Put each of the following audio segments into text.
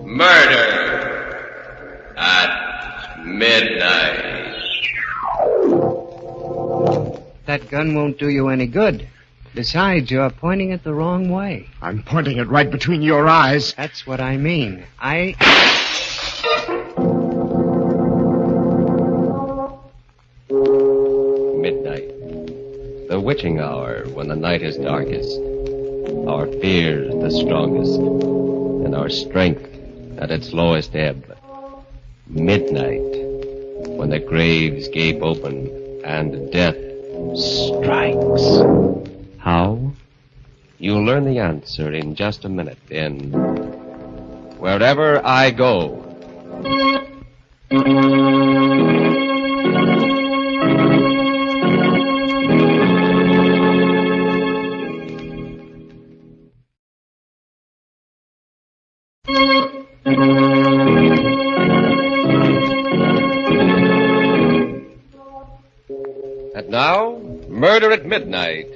Murder at midnight. That gun won't do you any good. Besides, you're pointing it the wrong way. I'm pointing it right between your eyes. That's what I mean. Midnight. The witching hour when the night is darkest. Our fears the strongest. And our strength at its lowest ebb. Midnight. When the graves gape open and death strikes. How? You'll learn the answer in just a minute in Wherever I Go. And now, Murder at Midnight.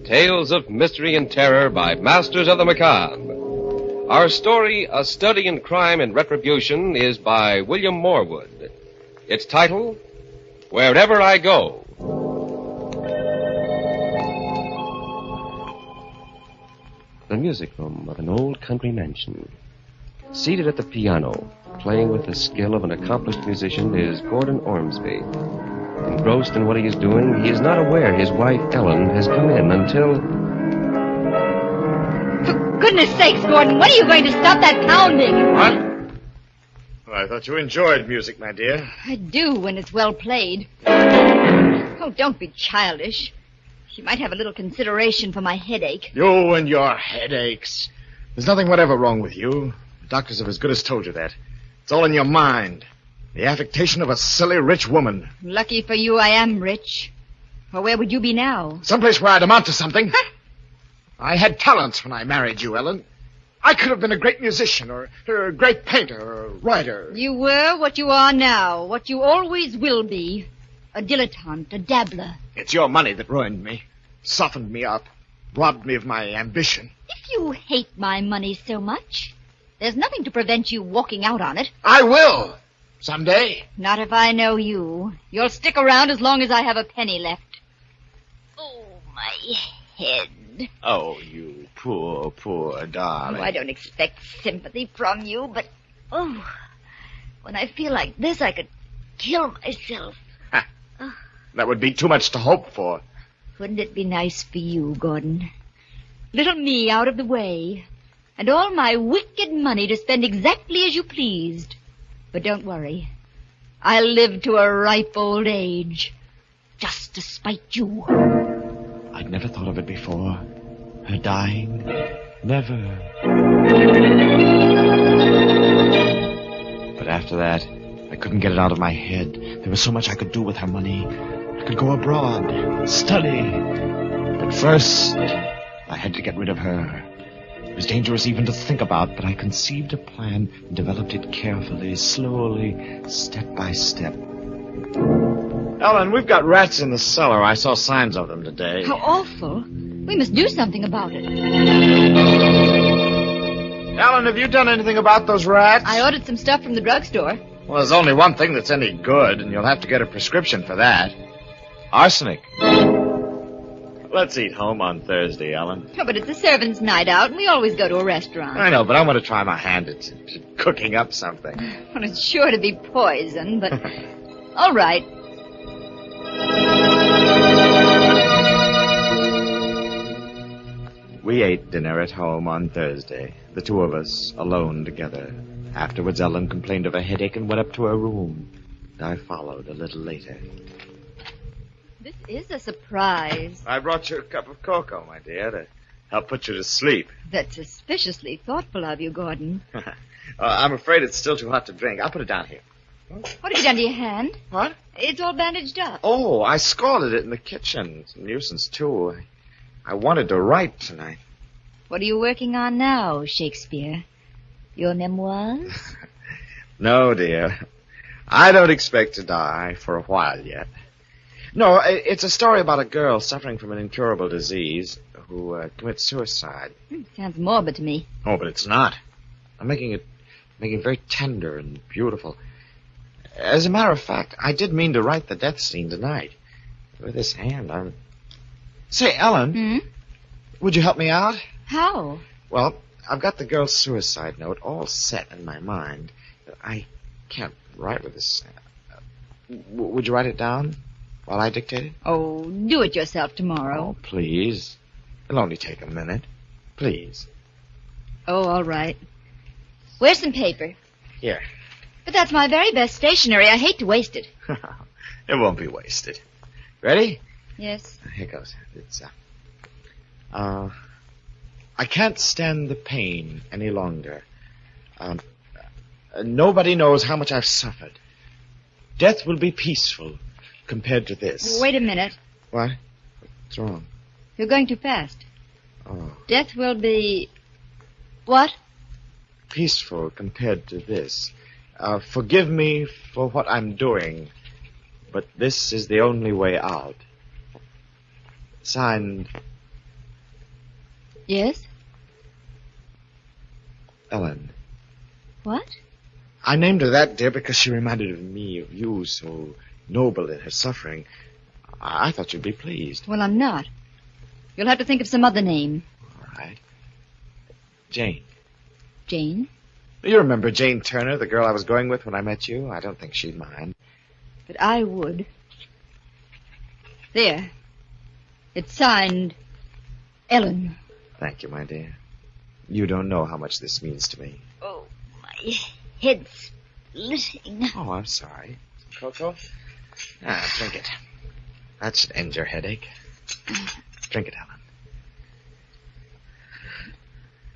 Tales of mystery and terror by masters of the macabre. Our story, A Study in Crime and Retribution, is by William Morwood. Its title, Wherever I Go. The music room of an old country mansion. Seated at the piano, playing with the skill of an accomplished musician, is Gordon Ormsby. Engrossed in what he is doing, he is not aware his wife, Ellen, has come in until... For goodness sakes, Gordon, when are you going to stop that pounding? What? Well, I thought you enjoyed music, my dear. I do when it's well played. Oh, don't be childish. You might have a little consideration for my headache. You and your headaches. There's nothing whatever wrong with you. The doctors have as good as told you that. It's all in your mind. The affectation of a silly rich woman. Lucky for you I am rich. Or where would you be now? Someplace where I'd amount to something. I had talents when I married you, Ellen. I could have been a great musician or a great painter or a writer. You were what you are now, what you always will be. A dilettante, a dabbler. It's your money that ruined me, softened me up, robbed me of my ambition. If you hate my money so much, there's nothing to prevent you walking out on it. I will. Someday. Not if I know you. You'll stick around as long as I have a penny left. Oh, my head. Oh, you poor, poor darling. Oh, I don't expect sympathy from you, but... Oh, when I feel like this, I could kill myself. That would be too much to hope for. Wouldn't it be nice for you, Gordon? Little me out of the way, and all my wicked money to spend exactly as you pleased. But don't worry. I'll live to a ripe old age, just to spite you. I'd never thought of it before. Her dying. Never. But after that, I couldn't get it out of my head. There was so much I could do with her money. I could go abroad, study. But first, I had to get rid of her. It was dangerous even to think about, but I conceived a plan and developed it carefully, slowly, step by step. Ellen, we've got rats in the cellar. I saw signs of them today. How awful. We must do something about it. Ellen, have you done anything about those rats? I ordered some stuff from the drugstore. Well, there's only one thing that's any good, and you'll have to get a prescription for that. Arsenic. Let's eat home on Thursday, Ellen. Oh, but it's a servants' night out, and we always go to a restaurant. I know, but I want to try my hand at cooking up something. Well, it's sure to be poison, but... All right. We ate dinner at home on Thursday, the two of us alone together. Afterwards, Ellen complained of a headache and went up to her room. I followed a little later. This is a surprise. I brought you a cup of cocoa, my dear, to help put you to sleep. That's suspiciously thoughtful of you, Gordon. I'm afraid it's still too hot to drink. I'll put it down here. What have you done to your hand? What? It's all bandaged up. Oh, I scalded it in the kitchen. It's a nuisance, too. I wanted to write tonight. What are you working on now, Shakespeare? Your memoirs? No, dear. I don't expect to die for a while yet. No, it's a story about a girl suffering from an incurable disease who commits suicide. Sounds morbid to me. Oh, but it's not. I'm making it very tender and beautiful. As a matter of fact, I did mean to write the death scene tonight. With this hand, I'm... Say, Ellen, would you help me out? How? Well, I've got the girl's suicide note all set in my mind. I can't write with this. Would you write it down while I dictate it? Oh, do it yourself tomorrow. Oh, please. It'll only take a minute. Please. Oh, all right. Where's some paper? Here. But that's my very best stationery. I hate to waste it. It won't be wasted. Ready? Yes. Here goes. It's, I can't stand the pain any longer. Nobody knows how much I've suffered. Death will be peaceful compared to this. Wait a minute. What? What's wrong? You're going too fast. Oh. Death will be... What? Peaceful compared to this. Forgive me for what I'm doing, but this is the only way out. Signed, Yes? Ellen. What? I named her that, dear, because she reminded me of you, so noble in her suffering. I thought you'd be pleased. Well, I'm not. You'll have to think of some other name. All right. Jane. Jane? You remember Jane Turner, the girl I was going with when I met you? I don't think she'd mind. But I would. There. It's signed... Ellen. Thank you, my dear. You don't know how much this means to me. Oh, my head's splitting. Oh, I'm sorry. Cocoa? Drink it. That should end your headache. Drink it, Ellen.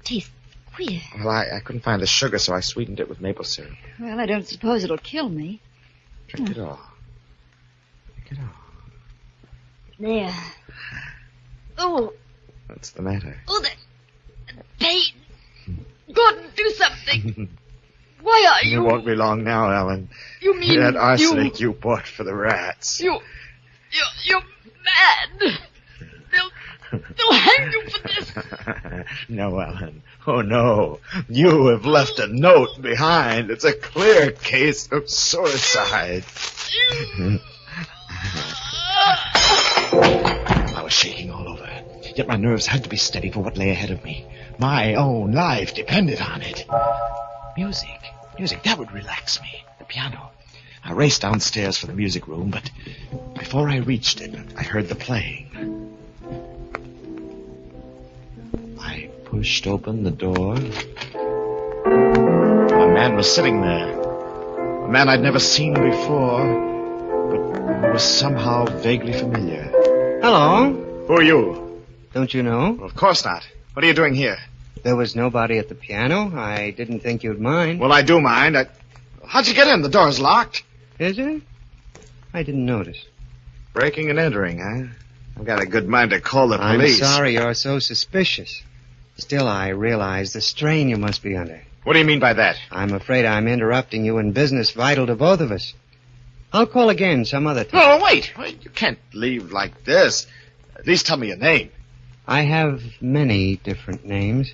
Tastes queer. Well, I couldn't find the sugar, so I sweetened it with maple syrup. Well, I don't suppose it'll kill me. Drink it all. Drink it all. There. Oh. What's the matter? Oh, that pain. Gordon, do something. Why are you... It won't be long now, Ellen. You mean that arsenic you bought for the rats. You're mad. They'll hang you for this. No, Ellen. Oh, no. You have left a note behind. It's a clear case of suicide. I was shaking all over, yet my nerves had to be steady for what lay ahead of me. My own life depended on it. Music, that would relax me. The piano. I raced downstairs for the music room, but before I reached it, I heard the playing. I pushed open the door. A man was sitting there. A man I'd never seen before, but who was somehow vaguely familiar. Hello. Who are you? Don't you know? Well, of course not. What are you doing here? There was nobody at the piano. I didn't think you'd mind. Well, I do mind. How'd you get in? The door's locked. Is it? I didn't notice. Breaking and entering, huh? I've got a good mind to call the police. I'm sorry you're so suspicious. Still, I realize the strain you must be under. What do you mean by that? I'm afraid I'm interrupting you in business vital to both of us. I'll call again some other time. No, wait. You can't leave like this. At least tell me your name. I have many different names.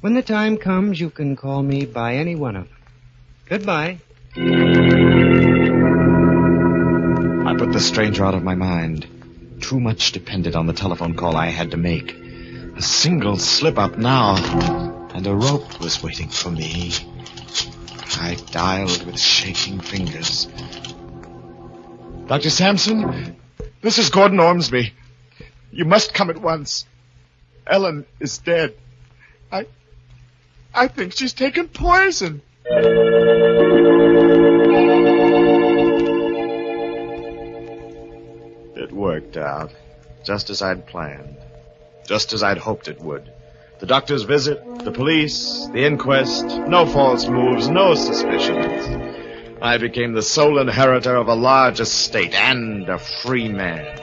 When the time comes, you can call me by any one of them. Goodbye. I put the stranger out of my mind. Too much depended on the telephone call I had to make. A single slip-up now, and a rope was waiting for me. I dialed with shaking fingers. Dr. Sampson, this is Gordon Ormsby. You must come at once. Ellen is dead. I think she's taken poison. It worked out, just as I'd planned, just as I'd hoped it would. The doctor's visit, the police, the inquest, no false moves, no suspicions. I became the sole inheritor of a large estate and a free man.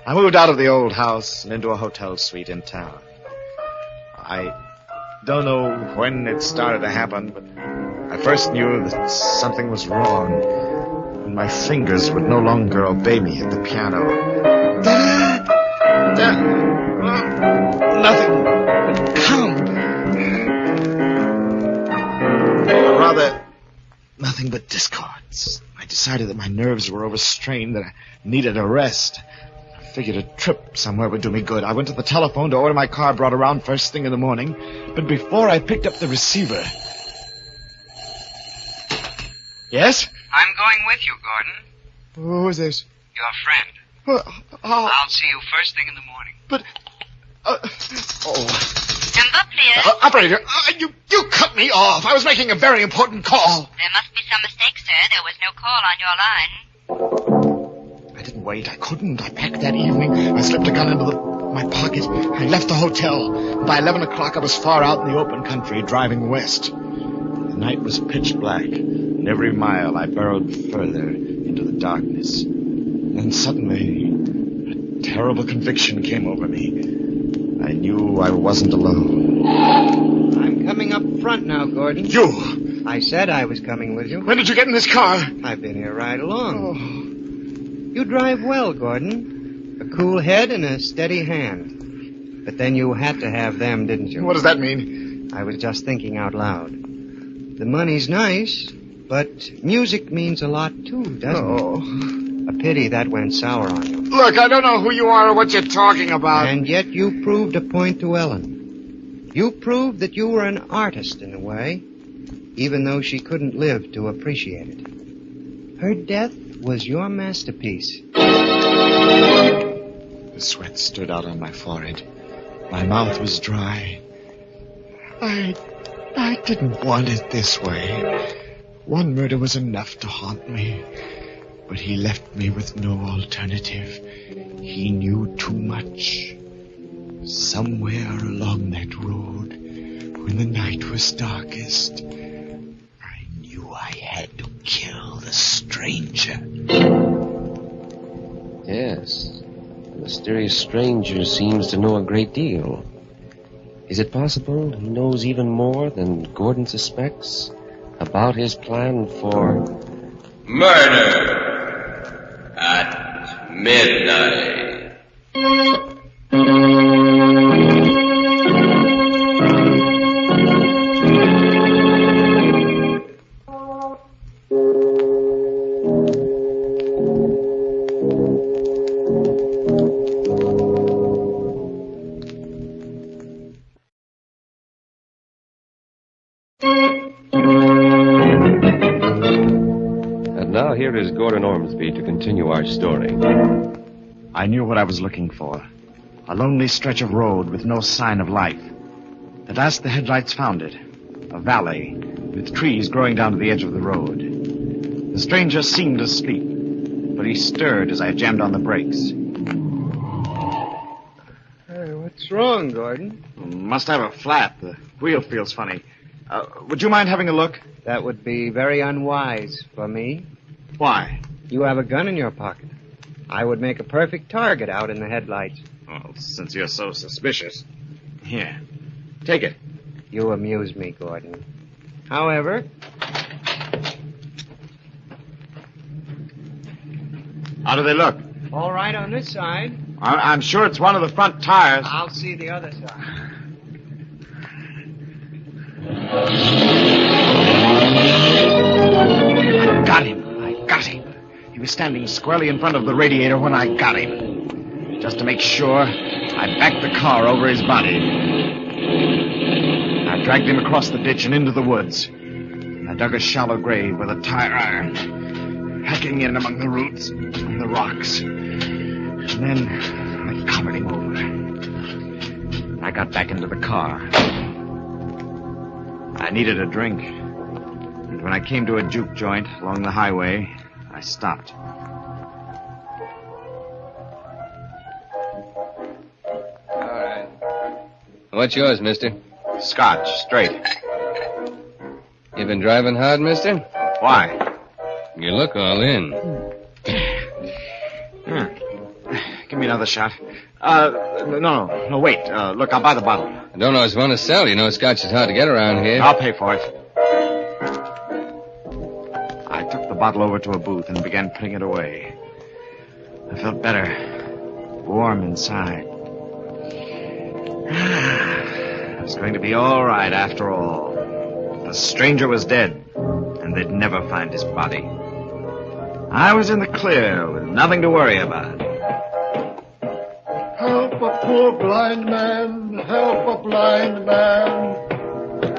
I moved out of the old house and into a hotel suite in town. I don't know when it started to happen, but I first knew that something was wrong when my fingers would no longer obey me at the piano. Nothing but count. Or rather, nothing but discords. I decided that my nerves were overstrained, that I needed a rest. I figured a trip somewhere would do me good. I went to the telephone to order my car brought around first thing in the morning, but before I picked up the receiver... Yes? I'm going with you, Gordon. Who is this? Your friend. I'll see you first thing in the morning. But... Number, please. Operator, you cut me off. I was making a very important call. There must be some mistake, sir. There was no call on your line. I didn't wait. I couldn't. I packed that evening. I slipped a gun into my pocket. I left the hotel. By 11 o'clock, I was far out in the open country, driving west. The night was pitch black, and every mile I burrowed further into the darkness. Then suddenly, a terrible conviction came over me. I knew I wasn't alone. I'm coming up front now, Gordon. You! I said I was coming with you. When did you get in this car? I've been here right along. You drive well, Gordon. A cool head and a steady hand. But then you had to have them, didn't you? What does that mean? I was just thinking out loud. The money's nice, but music means a lot, too, doesn't it? A pity that went sour on you. Look, I don't know who you are or what you're talking about. And yet you proved a point to Ellen. You proved that you were an artist in a way, even though she couldn't live to appreciate it. Her death was your masterpiece. The sweat stood out on my forehead. My mouth was dry. I didn't want it this way. One murder was enough to haunt me. But he left me with no alternative. He knew too much. Somewhere along that road, when the night was darkest, I knew I had to kill the stranger. Yes. The mysterious stranger seems to know a great deal. Is it possible he knows even more than Gordon suspects about his plan for... murder at midnight. Now here is Gordon Ormsby to continue our story. I knew what I was looking for. A lonely stretch of road with no sign of life. At last the headlights found it. A valley with trees growing down to the edge of the road. The stranger seemed asleep, but he stirred as I jammed on the brakes. Hey, what's wrong, Gordon? Must have a flat. The wheel feels funny. Would you mind having a look? That would be very unwise for me. Why? You have a gun in your pocket. I would make a perfect target out in the headlights. Well, since you're so suspicious. Here, take it. You amuse me, Gordon. However... How do they look? All right on this side. I'm sure it's one of the front tires. I'll see the other side. I got him. He was standing squarely in front of the radiator when I got him. Just to make sure, I backed the car over his body. I dragged him across the ditch and into the woods. I dug a shallow grave with a tire iron, hacking in among the roots and the rocks. And then I covered him over. I got back into the car. I needed a drink. And when I came to a juke joint along the highway, I stopped. All right. What's yours, mister? Scotch, straight. You been driving hard, mister? Why? You look all in. Give me another shot. No, wait. Look, I'll buy the bottle. I don't always want to sell. You know, scotch is hard to get around here. I'll pay for it. I took the bottle over to a booth and began putting it away. I felt better, warm inside. It was going to be all right after all. The stranger was dead, and they'd never find his body. I was in the clear with nothing to worry about. Help a poor blind man. Help a blind man.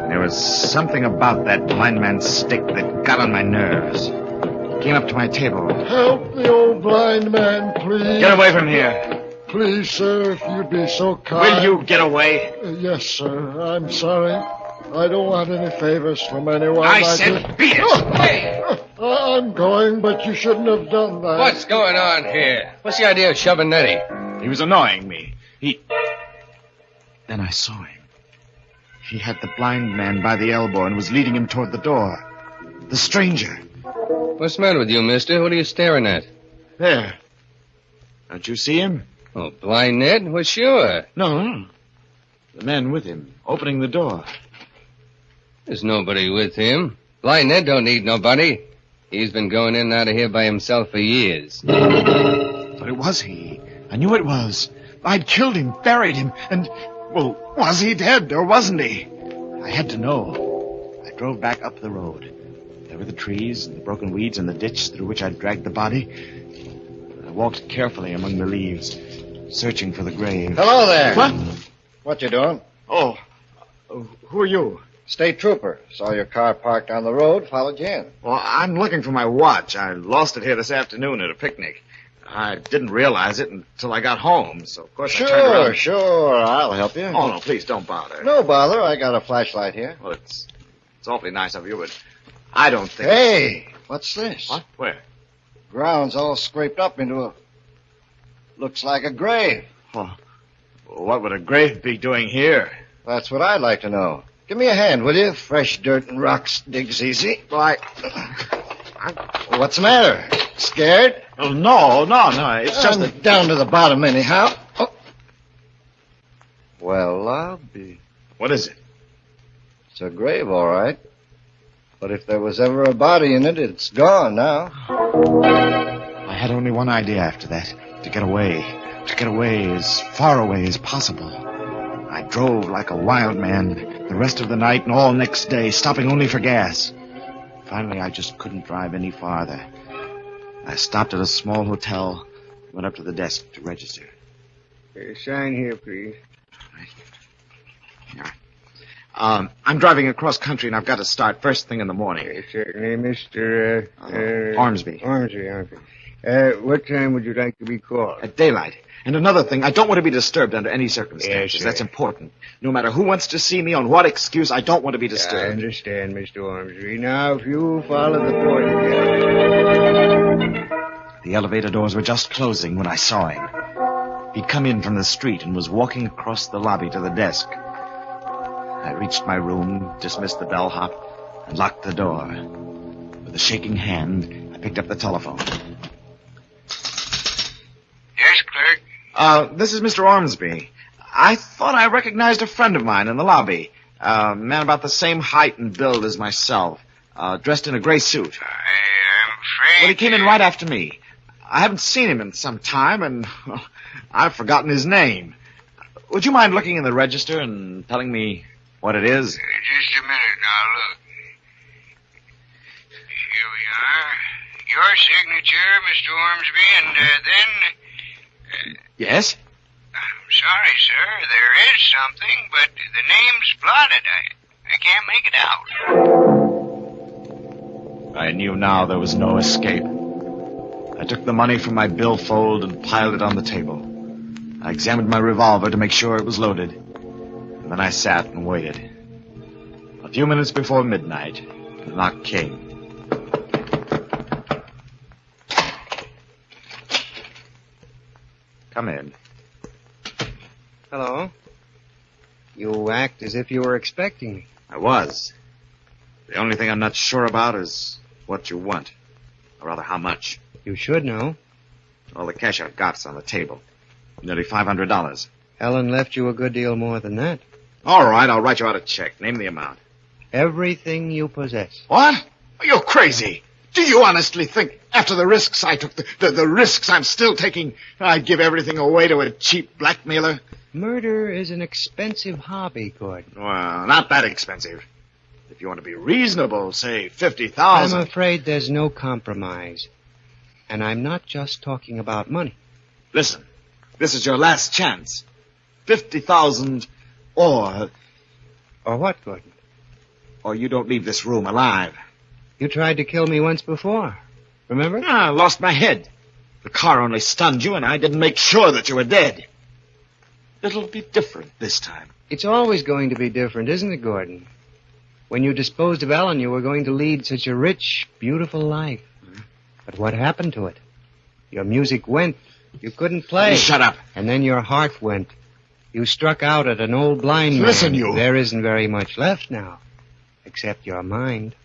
There was something about that blind man's stick that got on my nerves. He came up to my table. Help the old blind man, please. Get away from here. Please, sir, if you'd be so kind. Will you get away? Yes, sir. I'm sorry. I don't want any favors from anyone. I said beat it. I'm going, but you shouldn't have done that. What's going on here? What's the idea of shoving Nettie? He was annoying me. Then I saw him. He had the blind man by the elbow and was leading him toward the door. The stranger. What's the matter with you, mister? What are you staring at? There. Don't you see him? Oh, blind Ned? Well, sure. No. The man with him, opening the door. There's nobody with him. Blind Ned don't need nobody. He's been going in and out of here by himself for years. But it was he. I knew it was. I'd killed him, buried him, and... Well, was he dead or wasn't he? I had to know. I drove back up the road. There were the trees and the broken weeds in the ditch through which I'd dragged the body. I walked carefully among the leaves, searching for the grave. Hello there. What? What you doing? Oh, who are you? State trooper. Saw your car parked on the road, followed you in. Well, I'm looking for my watch. I lost it here this afternoon at a picnic. I didn't realize it until I got home, so of course I turned around. Sure. I'll help you. Oh, no, please don't bother. No bother. I got a flashlight here. Well, it's awfully nice of you, but I don't think... Hey, what's this? What? Where? Ground's all scraped up into a... Looks like a grave. Oh, what would a grave be doing here? That's what I'd like to know. Give me a hand, will you? Fresh dirt and rocks digs easy. Well, What's the matter? Scared? Oh, no. It's just I'm down to the bottom anyhow. Oh. Well, I'll be... What is it? It's a grave, all right. But if there was ever a body in it, it's gone now. I had only one idea after that. To get away. To get away as far away as possible. I drove like a wild man the rest of the night and all next day, stopping only for gas. Finally, I just couldn't drive any farther. I stopped at a small hotel, went up to the desk to register. Sign here, please. I'm driving across country, and I've got to start first thing in the morning. Certainly, Mr. Ormsby. Ormsby. What time would you like to be called? At daylight. And another thing, I don't want to be disturbed under any circumstances. Yes, that's important. No matter who wants to see me, on what excuse, I don't want to be disturbed. I understand, Mr. Ormsby. Now, if you follow the porter. The elevator doors were just closing when I saw him. He'd come in from the street and was walking across the lobby to the desk. I reached my room, dismissed the bellhop, and locked the door. With a shaking hand, I picked up the telephone. Yes, clerk? This is Mr. Ormsby. I thought I recognized a friend of mine in the lobby. A man about the same height and build as myself, dressed in a gray suit. I'm afraid... Well, he came in right after me. I haven't seen him in some time, and I've forgotten his name. Would you mind looking in the register and telling me what it is? Just a minute now, look. Here we are. Your signature, Mr. Ormsby, and then... Yes? I'm sorry, sir. There is something, but the name's blotted. I can't make it out. I knew now there was no escape. I took the money from my billfold and piled it on the table. I examined my revolver to make sure it was loaded. And then I sat and waited. A few minutes before midnight, the knock came. Come in. Hello. You act as if you were expecting me. I was. The only thing I'm not sure about is what you want. Or rather, how much. You should know. All the cash I've got's on the table. Nearly $500. Helen left you a good deal more than that. All right, I'll write you out a check. Name the amount. Everything you possess. What? You're crazy. Do you honestly think, after the risks I took, the risks I'm still taking, I'd give everything away to a cheap blackmailer? Murder is an expensive hobby, Gordon. Well, not that expensive. If you want to be reasonable, say $50,000. I'm afraid there's no compromise. And I'm not just talking about money. Listen, this is your last chance. 50,000 or... Or what, Gordon? Or you don't leave this room alive. You tried to kill me once before. Remember? I lost my head. The car only stunned you, and I didn't make sure that you were dead. It'll be different this time. It's always going to be different, isn't it, Gordon? When you disposed of Ellen, you were going to lead such a rich, beautiful life. But what happened to it? Your music went. You couldn't play. Shut up. And then your heart went. You struck out at an old blind man. Listen, you. There isn't very much left now, except your mind.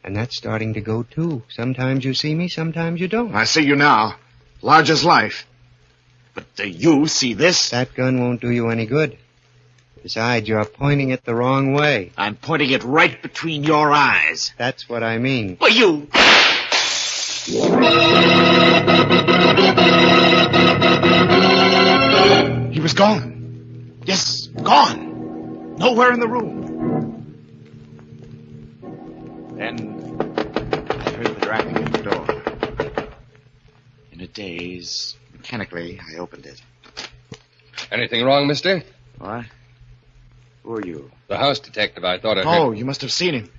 And that's starting to go, too. Sometimes you see me, sometimes you don't. I see you now. Large as life. But do you see this? That gun won't do you any good. Besides, you're pointing it the wrong way. I'm pointing it right between your eyes. That's what I mean. Well, you... He was gone. Yes, gone. Nowhere in the room. Then I heard the rapping at the door. In a daze, mechanically, I opened it. Anything wrong, mister? What? Who are you? The house detective. I thought I heard... Oh, you must have seen him.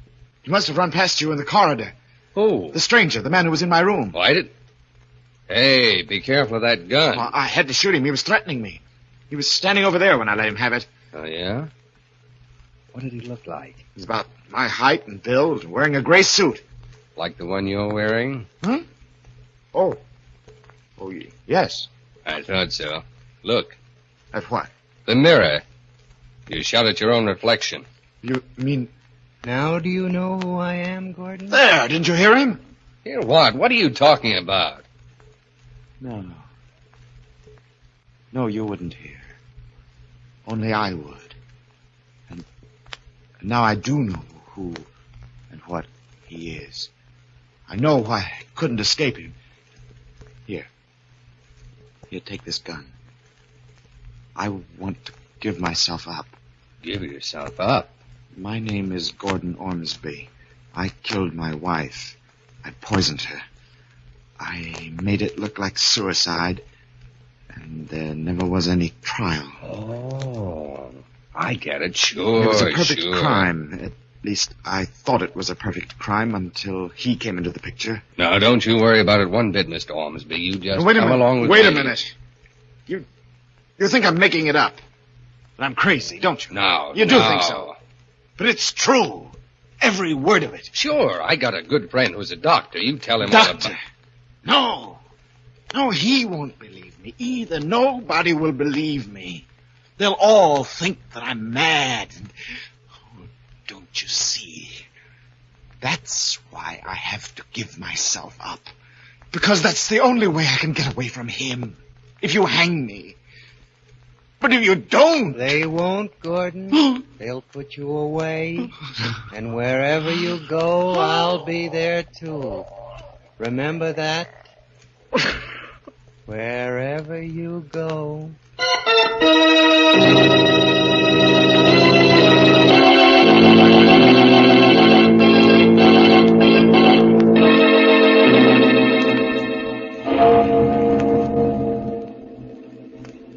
He must have run past you in the corridor. Who? The stranger, the man who was in my room. Oh, I did? Hey, be careful of that gun. Well, I had to shoot him. He was threatening me. He was standing over there when I let him have it. Oh, yeah? What did he look like? He's about my height and build, wearing a gray suit. Like the one you're wearing? Huh? Oh, yes. I thought so. Look. At what? The mirror. You shot at your own reflection. You mean... Now do you know who I am, Gordon? There, didn't you hear him? Hear what? What are you talking about? No. No, you wouldn't hear. Only I would. And now I do know who and what he is. I know why I couldn't escape him. Here, take this gun. I want to give myself up. Give yourself up? My name is Gordon Ormsby. I killed my wife. I poisoned her. I made it look like suicide, and there never was any trial. Oh, I get it. Sure, It was a perfect sure. crime. At least I thought it was a perfect crime until he came into the picture. Now, don't you worry about it one bit, Mr. Ormsby. You just Wait a come minute. along with Wait me. a minute. You think I'm making it up? That I'm crazy, don't you? No, You do no. think so. But it's true. Every word of it. Sure, I got a good friend who's a doctor. You tell him all Doctor. about... No. No, he won't believe me either. Nobody will believe me. They'll all think that I'm mad. Oh, don't you see? That's why I have to give myself up. Because that's the only way I can get away from him. If you hang me. But if you don't... They won't, Gordon. They'll put you away. And wherever you go, I'll be there, too. Remember that? Wherever you go.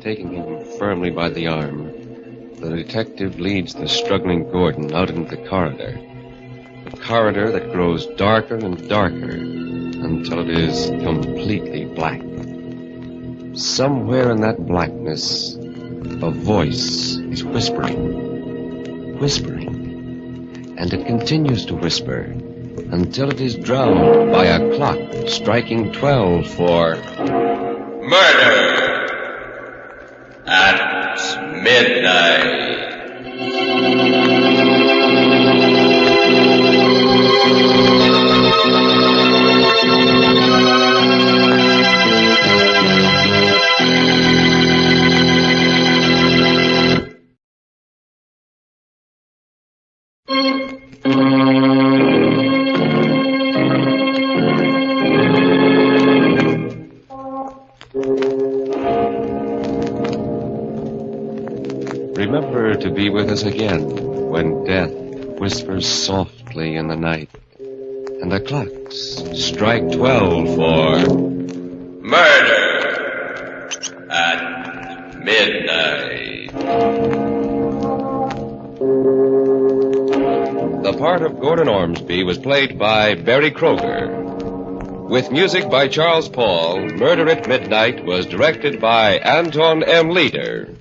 Taking him firmly by the arm, the detective leads the struggling Gordon out into the corridor. A corridor that grows darker and darker until it is completely black. Somewhere in that blackness, a voice is whispering. And it continues to whisper until it is drowned by a clock striking 12 for... Murder at midnight. Remember to be with us again when death whispers softly in the night and the clocks strike 12 for Murder at midnight. The part of Gordon Ormsby was played by Barry Kroger. With music by Charles Paul, Murder at Midnight was directed by Anton M. Leader.